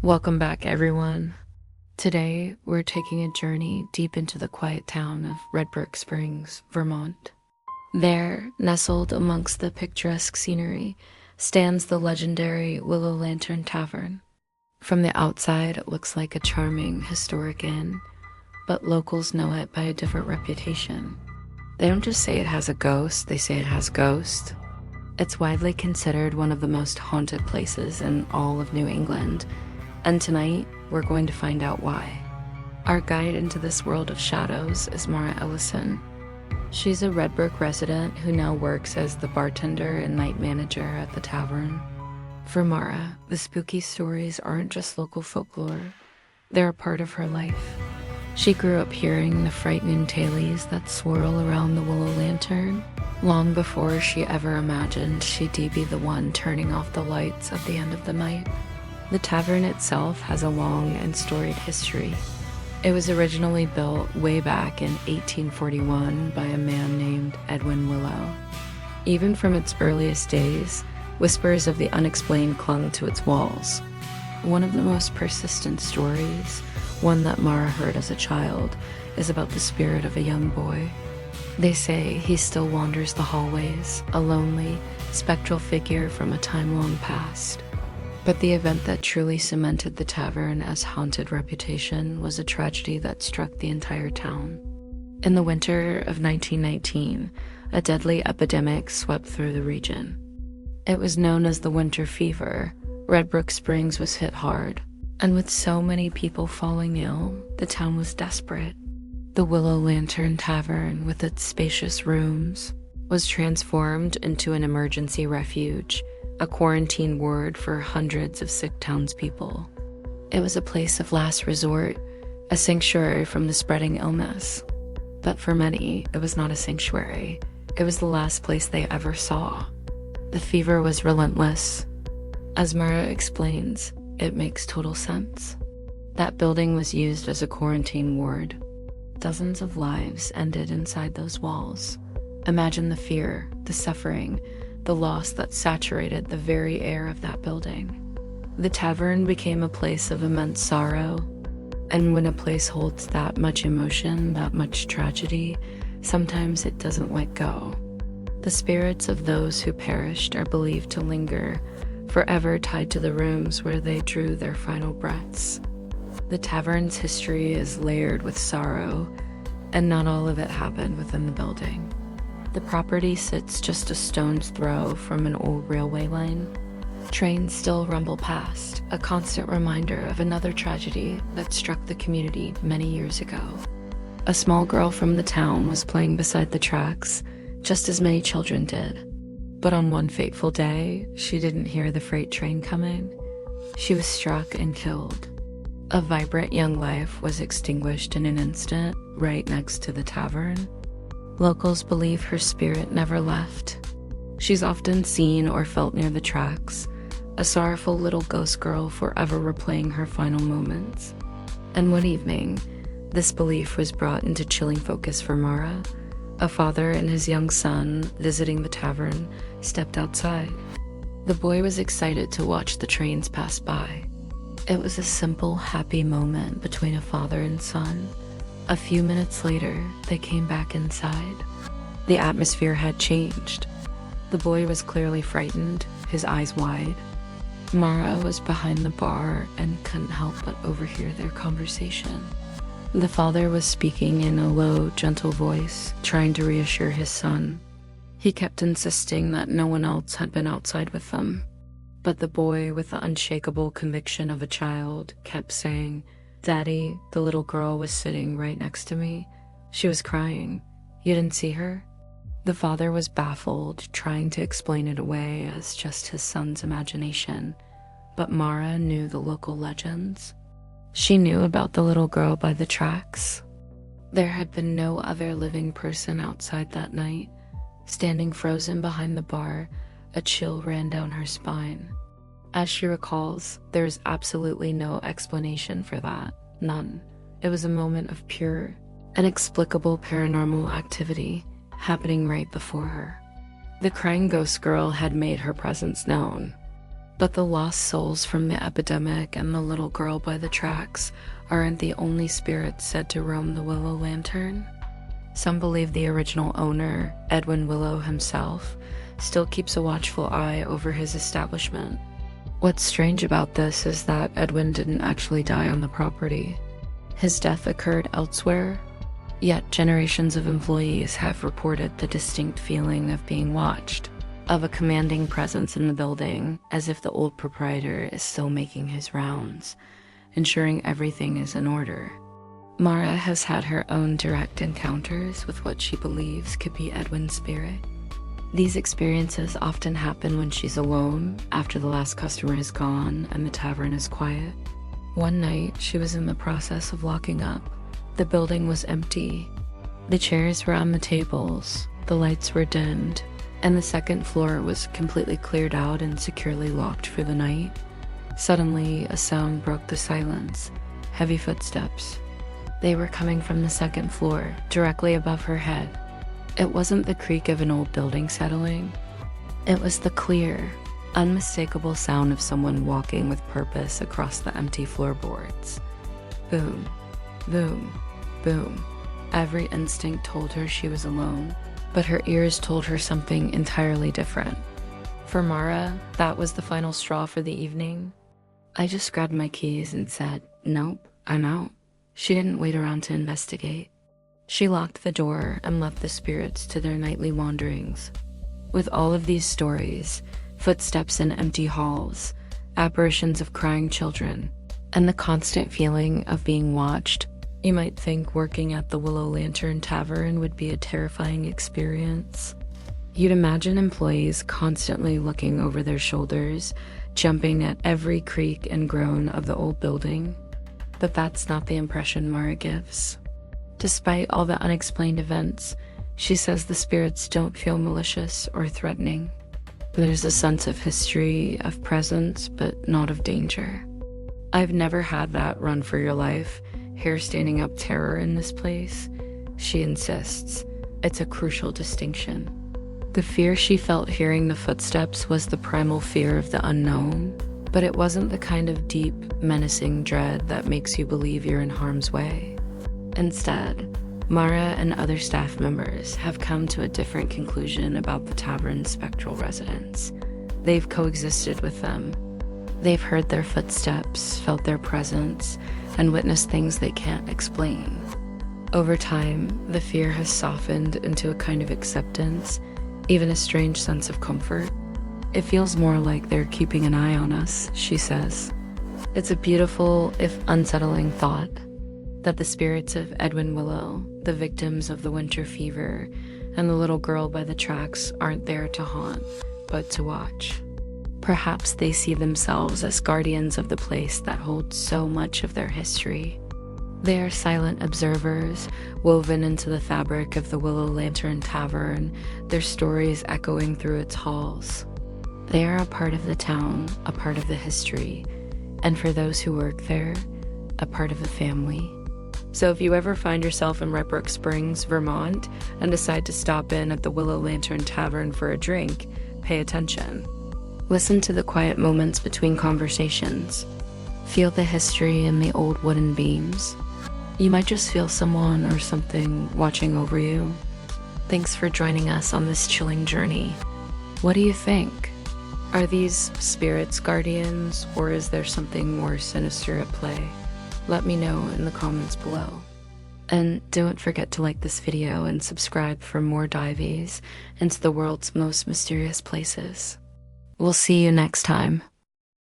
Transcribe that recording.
Welcome back, everyone. Today, we're taking a journey deep into the quiet town of Red Brook Springs, Vermont. There, nestled amongst the picturesque scenery, stands the legendary Willow Lantern Tavern. From the outside, it looks like a charming, historic inn, but locals know it by a different reputation. They don't just say it has a ghost, they say it has ghosts. It's widely considered one of the most haunted places in all of New England, and tonight, we're going to find out why. Our guide into this world of shadows is Mara Ellison. She's a Red Brook resident who now works as the bartender and night manager at the tavern. For Mara, the spooky stories aren't just local folklore, they're a part of her life. She grew up hearing the frightening tales that swirl around the Willow Lantern, long before she ever imagined she'd be the one turning off the lights at the end of the night. The tavern itself has a long and storied history. It was originally built way back in 1841 by a man named Edwin Willow. Even from its earliest days, whispers of the unexplained clung to its walls. One of the most persistent stories, one that Mara heard as a child, is about the spirit of a young boy. They say he still wanders the hallways, a lonely, spectral figure from a time-long past. But the event that truly cemented the tavern as haunted reputation was a tragedy that struck the entire town. In the winter of 1919, a deadly epidemic swept through the region. It was known as the Winter Fever. Red Brook Springs was hit hard, and with so many people falling ill, the town was desperate. The Willow Lantern Tavern, with its spacious rooms, was transformed into an emergency refuge, a quarantine ward for hundreds of sick townspeople. It was a place of last resort, a sanctuary from the spreading illness. But for many, it was not a sanctuary. It was the last place they ever saw. The fever was relentless. As Mara explains, it makes total sense. That building was used as a quarantine ward. Dozens of lives ended inside those walls. Imagine the fear, the suffering, the loss that saturated the very air of that building. The tavern became a place of immense sorrow, and when a place holds that much emotion, that much tragedy, sometimes it doesn't let go. The spirits of those who perished are believed to linger, forever tied to the rooms where they drew their final breaths. The tavern's history is layered with sorrow, and not all of it happened within the building. The property sits just a stone's throw from an old railway line. Trains still rumble past, a constant reminder of another tragedy that struck the community many years ago. A small girl from the town was playing beside the tracks, just as many children did. But on one fateful day, she didn't hear the freight train coming. She was struck and killed. A vibrant young life was extinguished in an instant, right next to the tavern. Locals believe her spirit never left. She's often seen or felt near the tracks, a sorrowful little ghost girl forever replaying her final moments. And one evening, this belief was brought into chilling focus for Mara. A father and his young son, visiting the tavern, stepped outside. The boy was excited to watch the trains pass by. It was a simple, happy moment between a father and son. A few minutes later, they came back inside. The atmosphere had changed. The boy was clearly frightened, his eyes wide. Mara was behind the bar and couldn't help but overhear their conversation. The father was speaking in a low, gentle voice, trying to reassure his son. He kept insisting that no one else had been outside with them. But the boy, with the unshakable conviction of a child, kept saying, "Daddy, the little girl was sitting right next to me. She was crying. You didn't see her?" The father was baffled, trying to explain it away as just his son's imagination. But Mara knew the local legends. She knew about the little girl by the tracks. There had been no other living person outside that night. Standing frozen behind the bar, a chill ran down her spine. As she recalls, there is absolutely no explanation for that. None. It was a moment of pure, inexplicable paranormal activity happening right before her. The crying ghost girl had made her presence known. But the lost souls from the epidemic and the little girl by the tracks aren't the only spirits said to roam the Willow Lantern. Some believe the original owner, Edwin Willow himself, still keeps a watchful eye over his establishment. What's strange about this is that Edwin didn't actually die on the property. His death occurred elsewhere, yet generations of employees have reported the distinct feeling of being watched, of a commanding presence in the building, as if the old proprietor is still making his rounds, ensuring everything is in order. Mara has had her own direct encounters with what she believes could be Edwin's spirit. These experiences often happen when she's alone, after the last customer is gone and the tavern is quiet. One night, she was in the process of locking up. The building was empty. The chairs were on the tables, the lights were dimmed, and the second floor was completely cleared out and securely locked for the night. Suddenly, a sound broke the silence. Heavy footsteps. They were coming from the second floor, directly above her head. It wasn't the creak of an old building settling. It was the clear, unmistakable sound of someone walking with purpose across the empty floorboards. Boom, boom, boom. Every instinct told her she was alone, but her ears told her something entirely different. For Mara, that was the final straw for the evening. I just grabbed my keys and said, "Nope, I'm out." She didn't wait around to investigate. She locked the door and left the spirits to their nightly wanderings. With all of these stories, footsteps in empty halls, apparitions of crying children, and the constant feeling of being watched, you might think working at the Willow Lantern Tavern would be a terrifying experience. You'd imagine employees constantly looking over their shoulders, jumping at every creak and groan of the old building. But that's not the impression Mara gives. Despite all the unexplained events, she says the spirits don't feel malicious or threatening. There's a sense of history, of presence, but not of danger. I've never had that run for your life, hair standing up terror in this place, she insists. It's a crucial distinction. The fear she felt hearing the footsteps was the primal fear of the unknown, but it wasn't the kind of deep, menacing dread that makes you believe you're in harm's way. Instead, Mara and other staff members have come to a different conclusion about the tavern's spectral residents. They've coexisted with them. They've heard their footsteps, felt their presence, and witnessed things they can't explain. Over time, the fear has softened into a kind of acceptance, even a strange sense of comfort. It feels more like they're keeping an eye on us, she says. It's a beautiful, if unsettling thought, that the spirits of Edwin Willow, the victims of the winter fever, and the little girl by the tracks aren't there to haunt, but to watch. Perhaps they see themselves as guardians of the place that holds so much of their history. They are silent observers, woven into the fabric of the Willow Lantern Tavern, their stories echoing through its halls. They are a part of the town, a part of the history, and for those who work there, a part of the family. So if you ever find yourself in Red Brook Springs, Vermont, and decide to stop in at the Willow Lantern Tavern for a drink, pay attention. Listen to the quiet moments between conversations. Feel the history in the old wooden beams. You might just feel someone or something watching over you. Thanks for joining us on this chilling journey. What do you think? Are these spirits guardians, or is there something more sinister at play? Let me know in the comments below. And don't forget to like this video and subscribe for more dives into the world's most mysterious places. We'll see you next time.